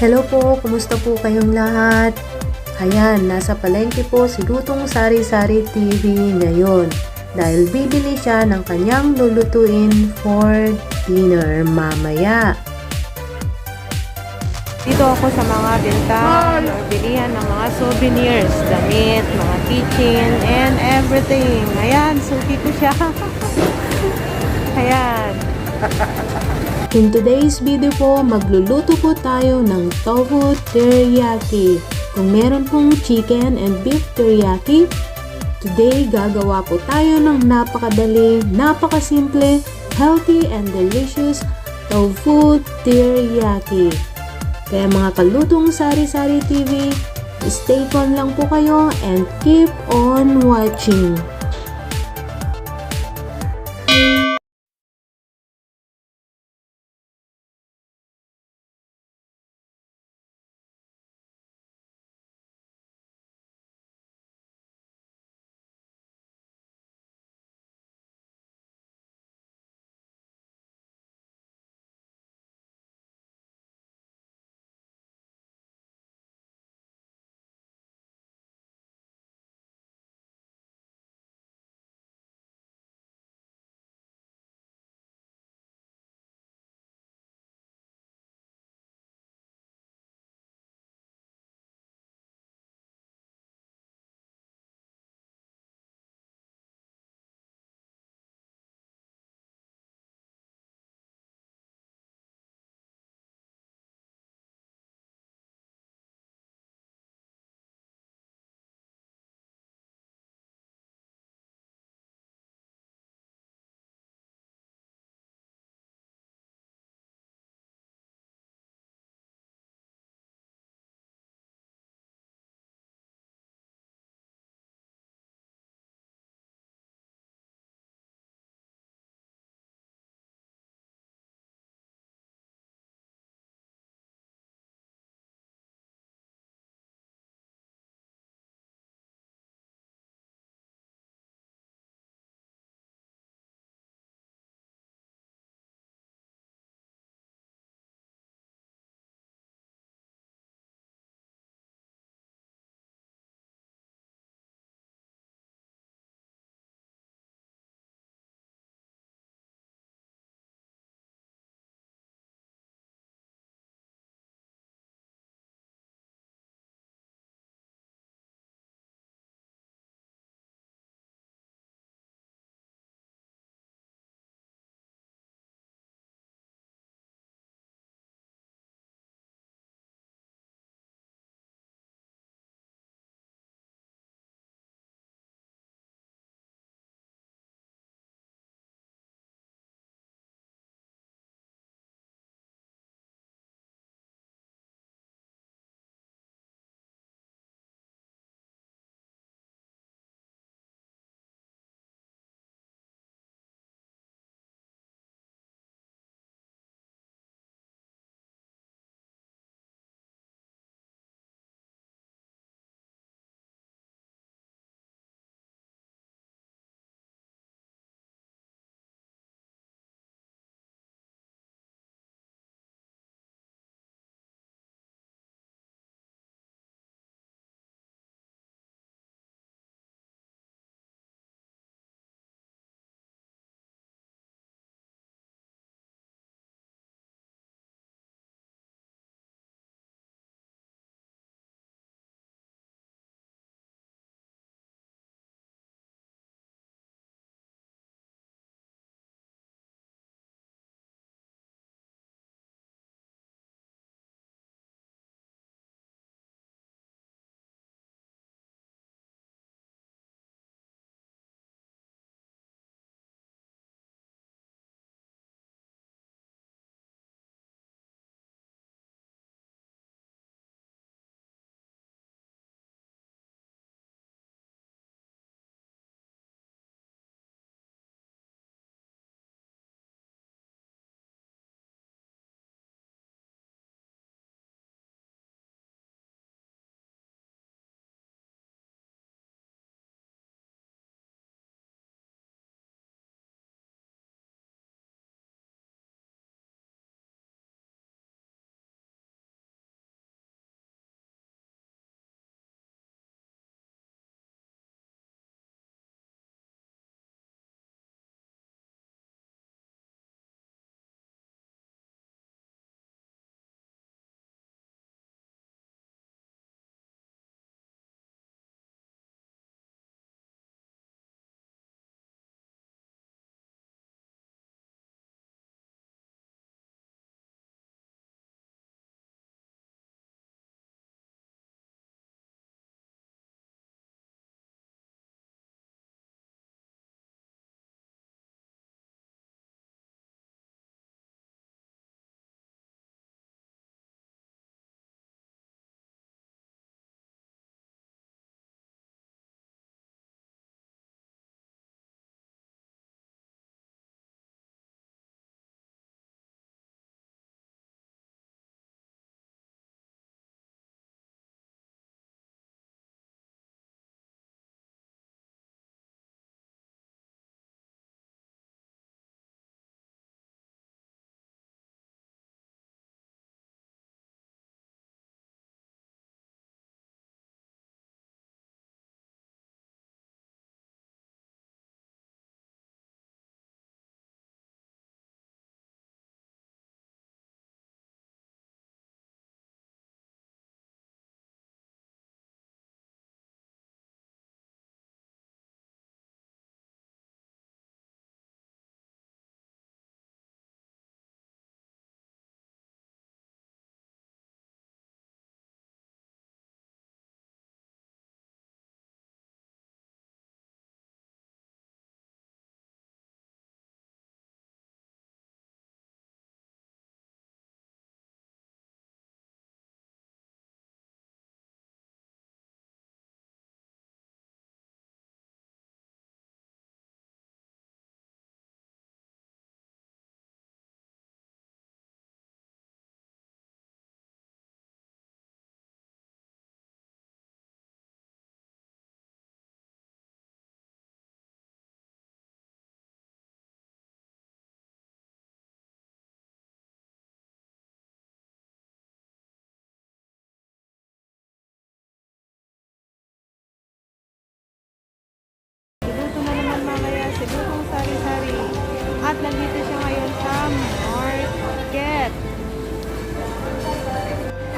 Hello po, kumusta po kayong lahat? Ayan, nasa palengke po si Lutong Sari-Sari TV ngayon dahil bibili siya ng kanyang lulutuin for dinner mamaya. Dito ako sa mga bintahan or bilihan ng mga souvenirs, damit, mga kitchen, and everything. Ayan, suki ko siya. Ayan. In today's video po, magluluto po tayo ng tofu teriyaki. Kung meron pong chicken and beef teriyaki, today gagawa po tayo ng napakadali, napakasimple, healthy and delicious tofu teriyaki. Kaya mga kalutong Sari-Sari TV, stay tuned lang po kayo and keep on watching.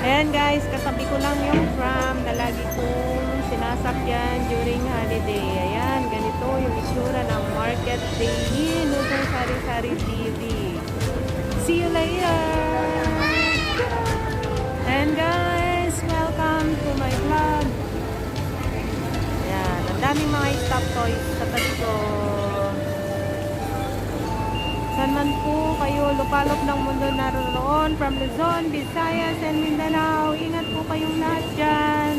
Ayan guys, katabi ko lang yung tram na lagi kong sinasakyan during holiday. Ayan, ganito yung itsura ng Market Day Luzon Sari-Sari TV. See you later! And guys, welcome to my vlog. Ayan, ang daming mga stop toys sa tabi ko. Saan man po kayo lupalop ng mundo naroon, from Luzon, Visayas, and Mindanao, ingat po kayong lahat dyan.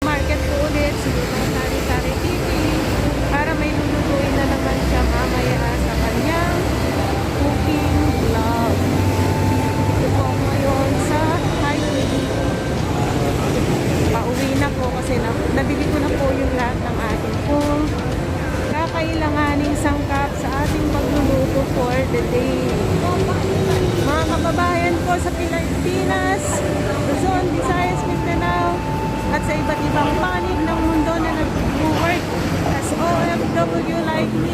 Market po ulit, Luzon Sari-Sari TV, para may lulutuin na naman siya mamaya sa kanyang cooking vlog. Ito po ngayon sa highway. Pauwi na po kasi nabili ko na po yung lahat ng ating pong kakailanganing sangkap sa ating pagluluto for the day. Mga kababayan ko sa Pilipinas, Luzon, Visayas, Mindanao, at sa iba't ibang panig ng mundo na nag-work as OFW like me,